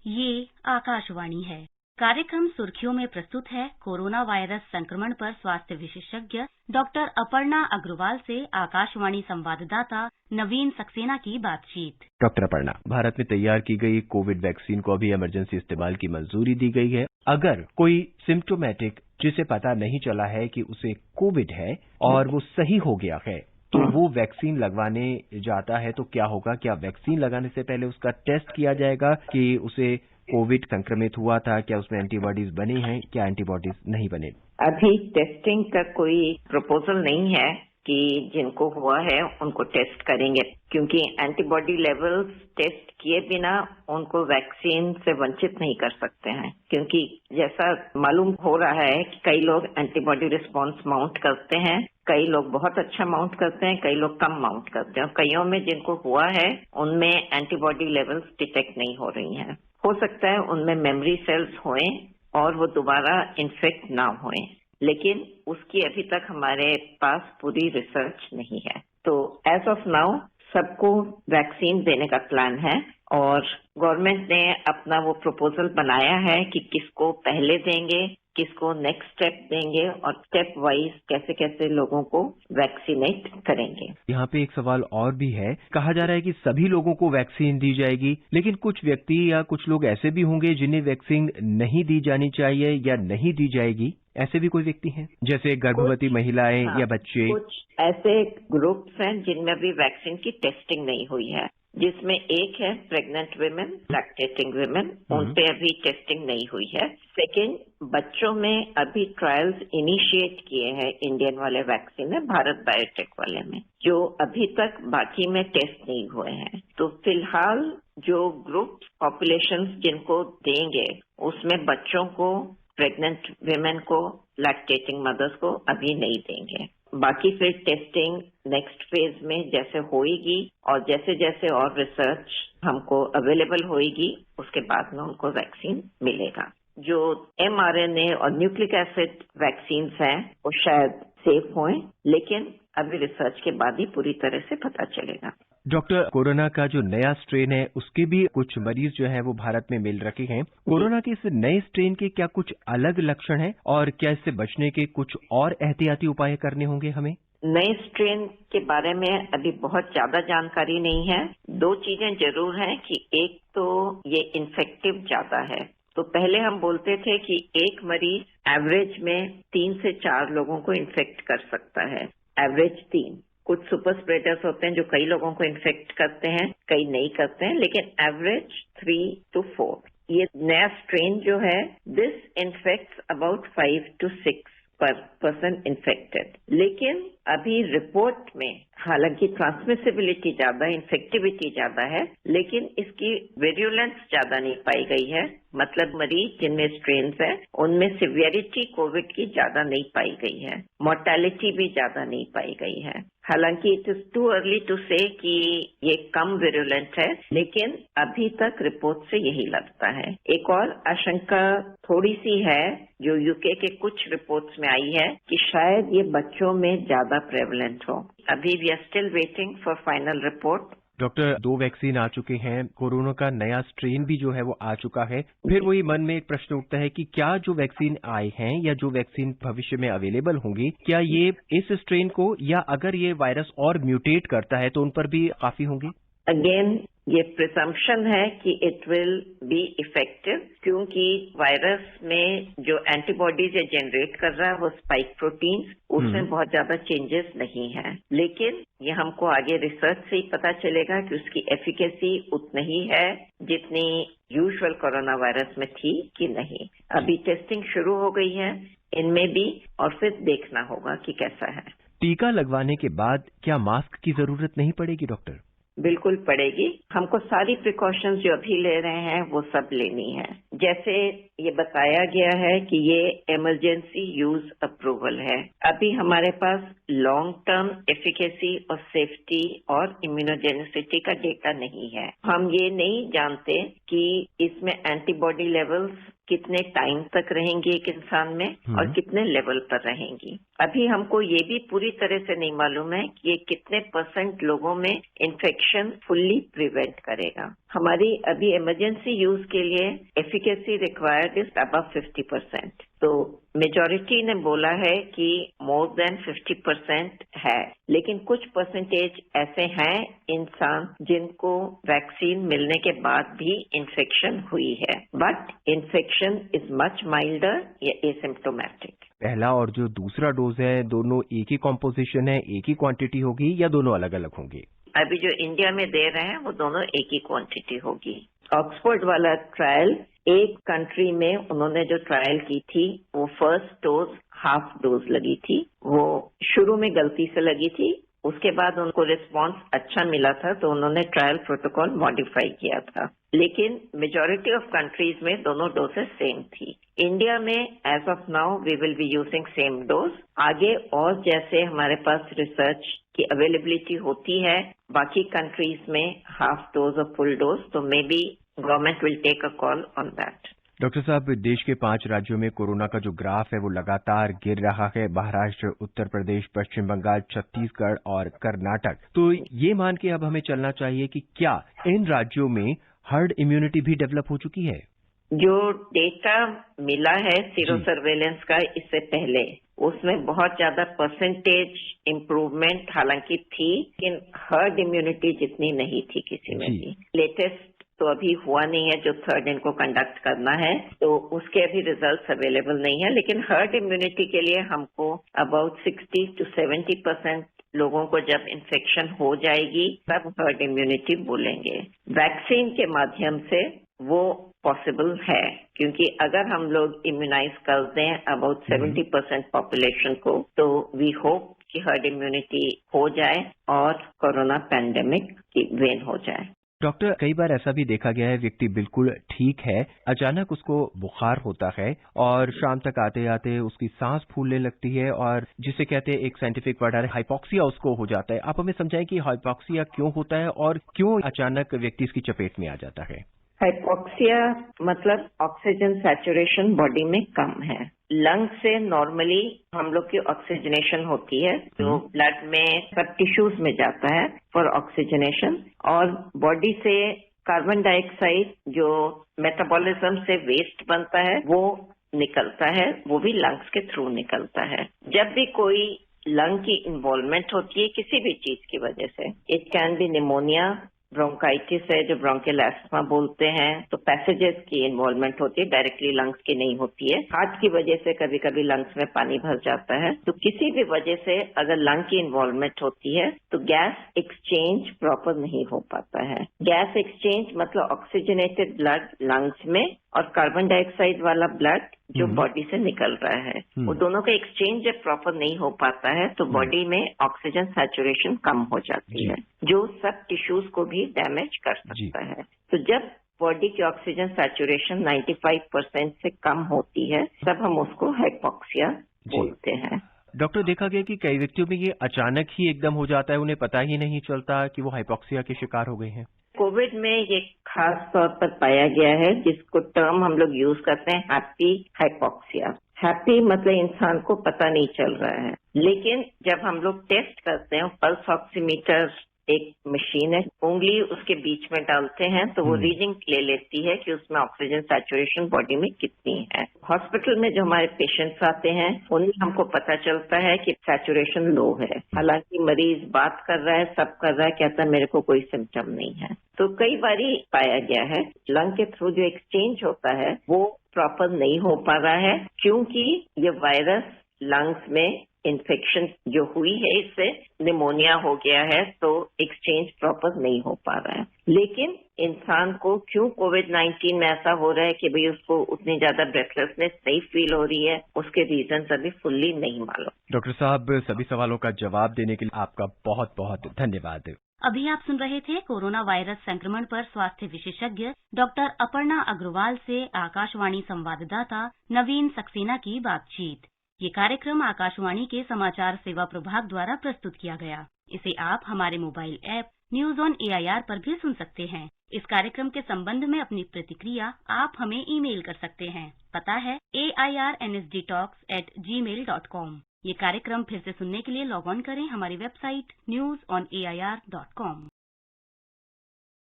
ये आकाशवाणी है। कार्यक्रम सुर्खियों में प्रस्तुत है कोरोना वायरस संक्रमण पर स्वास्थ्य विशेषज्ञ डॉक्टर अपर्णा अग्रवाल से आकाशवाणी संवाददाता नवीन सक्सेना की बातचीत। डॉक्टर अपर्णा, भारत में तैयार की गई कोविड वैक्सीन को अभी इमरजेंसी इस्तेमाल की मंजूरी दी गई है। अगर कोई सिम्टोमेटिक जिसे पता नहीं चला है कि उसे कोविड है और वो सही हो गया है, तो वो वैक्सीन लगवाने जाता है तो क्या होगा? क्या वैक्सीन लगाने से पहले उसका टेस्ट किया जाएगा कि उसे कोविड संक्रमित हुआ था, क्या उसमें एंटीबॉडीज बनी हैं, क्या एंटीबॉडीज नहीं बने? अभी टेस्टिंग का कोई प्रपोजल नहीं है कि जिनको हुआ है उनको टेस्ट करेंगे, क्योंकि एंटीबॉडी लेवल्स टेस्ट किए बिना उनको वैक्सीन से वंचित नहीं कर सकते हैं। क्योंकि जैसा मालूम हो रहा है कि कई लोग एंटीबॉडी रिस्पॉन्स माउंट करते हैं, कई लोग बहुत अच्छा माउंट करते हैं, कई लोग कम माउंट करते हैं। कईयों में जिनको हुआ है उनमें एंटीबॉडी लेवल्स डिटेक्ट नहीं हो रही हैं। हो सकता है उनमें मेमोरी सेल्स होएं और वो दोबारा इन्फेक्ट ना होएं, लेकिन उसकी अभी तक हमारे पास पूरी रिसर्च नहीं है। तो एज ऑफ नाउ सबको वैक्सीन देने का प्लान है और गवर्नमेंट ने अपना वो प्रपोजल बनाया है कि किसको पहले देंगे, किसको नेक्स्ट स्टेप देंगे और स्टेप वाइज कैसे कैसे लोगों को वैक्सीनेट करेंगे। यहाँ पे एक सवाल और भी है। कहा जा रहा है कि सभी लोगों को वैक्सीन दी जाएगी, लेकिन कुछ व्यक्ति या कुछ लोग ऐसे भी होंगे जिन्हें वैक्सीन नहीं दी जानी चाहिए या नहीं दी जाएगी। ऐसे भी कोई व्यक्ति हैं, जैसे गर्भवती महिलाएं या बच्चे? कुछ ऐसे ग्रुप्स हैं जिनमें अभी वैक्सीन की टेस्टिंग नहीं हुई है, जिसमें एक है प्रेग्नेंट वुमेन, लैक्टेटिंग वुमेन, उन पे अभी टेस्टिंग नहीं हुई है। सेकेंड, बच्चों में अभी ट्रायल्स इनिशिएट किए हैं इंडियन वाले वैक्सीन है, भारत बायोटेक वाले में, जो अभी तक बाकी में टेस्ट नहीं हुए हैं। तो फिलहाल जो ग्रुप पॉपुलेशन जिनको देंगे उसमें बच्चों को, प्रेग्नेंट वुमेन को, लैक्टेटिंग मदर्स को अभी नहीं देंगे। बाकी फिर टेस्टिंग नेक्स्ट फेज में जैसे होएगी और जैसे जैसे और रिसर्च हमको अवेलेबल होएगी उसके बाद में उनको वैक्सीन मिलेगा। जो mRNA और न्यूक्लिक एसिड वैक्सीन हैं वो शायद सेफ हों, लेकिन अभी रिसर्च के बाद ही पूरी तरह से पता चलेगा। डॉक्टर, कोरोना का जो नया स्ट्रेन है उसके भी कुछ मरीज जो है वो भारत में मिल रखे हैं। कोरोना के इस नए स्ट्रेन के क्या कुछ अलग लक्षण हैं और क्या इससे बचने के कुछ और एहतियाती उपाय करने होंगे हमें? नए स्ट्रेन के बारे में अभी बहुत ज्यादा जानकारी नहीं है। दो चीजें जरूर हैं कि एक तो ये इन्फेक्टिव ज्यादा है। तो पहले हम बोलते थे कि एक मरीज एवरेज में 3 से 4 लोगों को इन्फेक्ट कर सकता है, एवरेज 3। कुछ सुपर स्प्रेडर्स होते हैं जो कई लोगों को इन्फेक्ट करते हैं, कई नहीं करते हैं, लेकिन एवरेज 3 to 4। ये नया स्ट्रेन जो है, दिस इन्फेक्ट्स अबाउट 5 to 6 पर पर्सन इन्फेक्टेड। लेकिन अभी रिपोर्ट में हालांकि ट्रांसमिसिबिलिटी ज्यादा, इन्फेक्टिविटी ज्यादा है, लेकिन इसकी वेरुलेंस ज्यादा नहीं पाई गई है। मतलब मरीज जिनमें स्ट्रेन है उनमें सिवियरिटी कोविड की ज्यादा नहीं पाई गई है, मोर्टेलिटी भी ज्यादा नहीं पाई गई है। हालांकि it is too early to say कि ये कम विरुलेंट है, लेकिन अभी तक रिपोर्ट से यही लगता है। एक और आशंका थोड़ी सी है जो यूके के कुछ रिपोर्ट्स में आई है कि शायद ये बच्चों में ज्यादा प्रेवलेंट हो। अभी we are still waiting for final report. Doctor, 2 vaccine आ चुके हैं, कोरोना का नया स्ट्रेन भी जो है वो आ चुका है। फिर वही मन में एक प्रश्न उठता है कि क्या जो वैक्सीन आए हैं या जो वैक्सीन भविष्य में अवेलेबल होंगी, क्या ये इस स्ट्रेन को, या अगर ये वायरस और म्यूटेट करता है तो उन पर भी काफी होंगी? अगेन ये प्रिजम्पशन है कि इट विल बी इफेक्टिव, क्योंकि वायरस में जो एंटीबॉडीज जनरेट कर रहा है वो स्पाइक प्रोटीन, उसमें बहुत ज्यादा चेंजेस नहीं है। लेकिन ये हमको आगे रिसर्च से ही पता चलेगा कि उसकी एफिकेसी उतनी ही है जितनी यूजुअल कोरोना वायरस में थी कि नहीं। अभी टेस्टिंग शुरू हो गई है इनमें भी और फिर देखना होगा कि कैसा है। टीका लगवाने के बाद क्या मास्क की जरूरत नहीं पड़ेगी डॉक्टर? बिल्कुल पड़ेगी। हमको सारी प्रिकॉशंस जो अभी ले रहे हैं वो सब लेनी है। जैसे ये बताया गया है कि ये इमरजेंसी यूज अप्रूवल है। अभी हमारे पास लॉन्ग टर्म एफिकेसी और सेफ्टी और इम्यूनोजेनिसिटी का डेटा नहीं है। हम ये नहीं जानते कि इसमें एंटीबॉडी लेवल्स कितने टाइम तक रहेंगी एक इंसान में और कितने लेवल पर रहेंगी। अभी हमको ये भी पूरी तरह से नहीं मालूम है कि ये कितने % लोगों में इन्फेक्शन फुल्ली प्रिवेंट करेगा। हमारी अभी इमरजेंसी यूज के लिए एफिकेसी रिक्वायर्ड इज अबव 50%। तो मेजॉरिटी ने बोला है कि मोर देन 50% है, लेकिन कुछ परसेंटेज ऐसे हैं इंसान जिनको वैक्सीन मिलने के बाद भी इन्फेक्शन हुई है, but infection is much milder या एसिम्प्टोमेटिक। पहला और जो दूसरा डोज है दोनों एक ही कॉम्पोजिशन है, एक ही क्वांटिटी होगी या दोनों अलग अलग होंगे? अभी जो इंडिया में दे रहे हैं वो दोनों एक ही क्वांटिटी होगी। ऑक्सफोर्ड वाला ट्रायल, एक कंट्री में उन्होंने जो ट्रायल की थी वो फर्स्ट डोज हाफ डोज लगी थी, वो शुरू में गलती से लगी थी, उसके बाद उनको रिस्पांस अच्छा मिला था तो उन्होंने ट्रायल प्रोटोकॉल मॉडिफाई किया था, लेकिन मेजॉरिटी ऑफ कंट्रीज में दोनों डोजेस सेम थी। इंडिया में as of now we will be using same dose. आगे और जैसे हमारे पास रिसर्च की अवेलेबिलिटी होती है बाकी कंट्रीज में हाफ डोज और फुल डोज, तो may be government will take a call on that. Doctor साहब, देश के 5 राज्यों में कोरोना का जो ग्राफ है वो लगातार गिर रहा है। महाराष्ट्र, उत्तर प्रदेश, पश्चिम बंगाल, छत्तीसगढ़ और कर्नाटक। तो ये मान के अब हमें चलना चाहिए कि क्या इन राज्यों में हर्ड इम्यूनिटी भी डेवलप हो चुकी है? जो डेटा मिला है सीरो सर्वेलेंस का इससे पहले, उसमें बहुत ज्यादा परसेंटेज इम्प्रूवमेंट हालांकि थी, लेकिन हर्ड इम्यूनिटी जितनी नहीं थी किसी में भी। लेटेस्ट तो अभी हुआ नहीं है जो थर्ड इनको कंडक्ट करना है, तो उसके अभी रिजल्ट्स अवेलेबल नहीं है, लेकिन हर्ड इम्यूनिटी के लिए हमको अबाउट 60 to 70% लोगों को जब इन्फेक्शन हो जाएगी तब हर्ड इम्यूनिटी बोलेंगे। वैक्सीन के माध्यम से वो पॉसिबल है, क्योंकि अगर हम लोग इम्यूनाइज कर दें अबाउट 70% पॉपुलेशन को, तो वी होप कि हर्ड इम्यूनिटी हो जाए और कोरोना पैंडेमिक की वेन हो जाए। डॉक्टर, कई बार ऐसा भी देखा गया है व्यक्ति बिल्कुल ठीक है, अचानक उसको बुखार होता है और शाम तक आते आते उसकी सांस फूलने लगती है और जिसे कहते हैं एक साइंटिफिक वर्ड है हाइपोक्सिया, उसको हो जाता है। आप हमें समझाएं कि हाइपोक्सिया क्यों होता है और क्यों अचानक व्यक्ति इसकी चपेट में आ जाता है? हाइपोक्सिया मतलब ऑक्सीजन सैचुरेशन बॉडी में कम है। लंग से नॉर्मली हम लोग की ऑक्सीजनेशन होती है, जो ब्लड में सब टिश्यूज में जाता है फॉर ऑक्सीजनेशन, और बॉडी से कार्बन डाइऑक्साइड जो मेटाबॉलिज्म से वेस्ट बनता है वो निकलता है, वो भी लंग्स के थ्रू निकलता है। जब भी कोई लंग की इन्वॉल्वमेंट होती है किसी भी चीज की वजह से, it can be pneumonia, bronchitis है जो ब्रोंकियल एस्थमा बोलते हैं, तो पैसेजेस की इन्वॉल्वमेंट होती है, डायरेक्टली लंग्स की नहीं होती है। हार्ट की वजह से कभी कभी लंग्स में पानी भर जाता है, तो किसी भी वजह से अगर लंग की इन्वॉल्वमेंट होती है तो गैस एक्सचेंज प्रॉपर नहीं हो पाता है। गैस एक्सचेंज मतलब ऑक्सीजनेटेड ब्लड लंग्स में और कार्बन डाइऑक्साइड वाला ब्लड जो बॉडी से निकल रहा है, वो दोनों का एक्सचेंज जब प्रॉपर नहीं हो पाता है तो बॉडी में ऑक्सीजन सैचुरेशन कम हो जाती है, जो सब टिश्यूज को भी डैमेज कर सकता है। तो जब बॉडी की ऑक्सीजन सैचुरेशन 95% से कम होती है तब हम उसको हाइपोक्सिया बोलते हैं। डॉक्टर, देखा गया कि कई व्यक्तियों में ये अचानक ही एकदम हो जाता है, उन्हें पता ही नहीं चलता कि वो हाइपोक्सिया के शिकार हो गए हैं। कोविड में ये खास तौर पर पाया गया है, जिसको टर्म हम लोग यूज करते हैं हैप्पी हाइपोक्सिया। हैप्पी मतलब इंसान को पता नहीं चल रहा है, लेकिन जब हम लोग टेस्ट करते हैं, पल्स ऑक्सीमीटर एक मशीन है, उंगली उसके बीच में डालते हैं तो वो रीडिंग ले लेती है कि उसमें ऑक्सीजन सैचुरेशन बॉडी में कितनी है। हॉस्पिटल में जो हमारे पेशेंट्स आते हैं उन्हें हमको पता चलता है कि सैचुरेशन लो है, हालांकि मरीज बात कर रहा है, सब कर रहा है, कहता है मेरे को कोई सिम्टम नहीं है। तो कई बारी पाया गया है लंग के थ्रू जो एक्सचेंज होता है वो प्रॉपर नहीं हो पा रहा है, क्योंकि ये वायरस लंग्स में इन्फेक्शन जो हुई है इससे निमोनिया हो गया है, तो एक्सचेंज प्रॉपर नहीं हो पा रहा है। लेकिन इंसान को क्यों कोविड-19 में ऐसा हो रहा है कि भाई उसको उतनी ज्यादा ब्रेथलेसनेस नहीं फील हो रही है, उसके रीजन अभी फुल्ली नहीं मालूम। डॉक्टर साहब, सभी सवालों का जवाब देने के लिए आपका बहुत बहुत धन्यवाद। अभी आप सुन रहे थे कोरोना वायरस संक्रमण पर स्वास्थ्य विशेषज्ञ डॉक्टर अपर्णा अग्रवाल से आकाशवाणी संवाददाता नवीन सक्सेना की बातचीत। ये कार्यक्रम आकाशवाणी के समाचार सेवा प्रभाग द्वारा प्रस्तुत किया गया। इसे आप हमारे mobile app news on AIR पर भी सुन सकते हैं। इस कार्यक्रम के संबंध में अपनी प्रतिक्रिया आप हमें ईमेल कर सकते हैं। पता है AIRNSDtalks@gmail.com। ये कार्यक्रम फिर से सुनने के लिए लॉग ऑन करें हमारी वेबसाइट newsonair.com।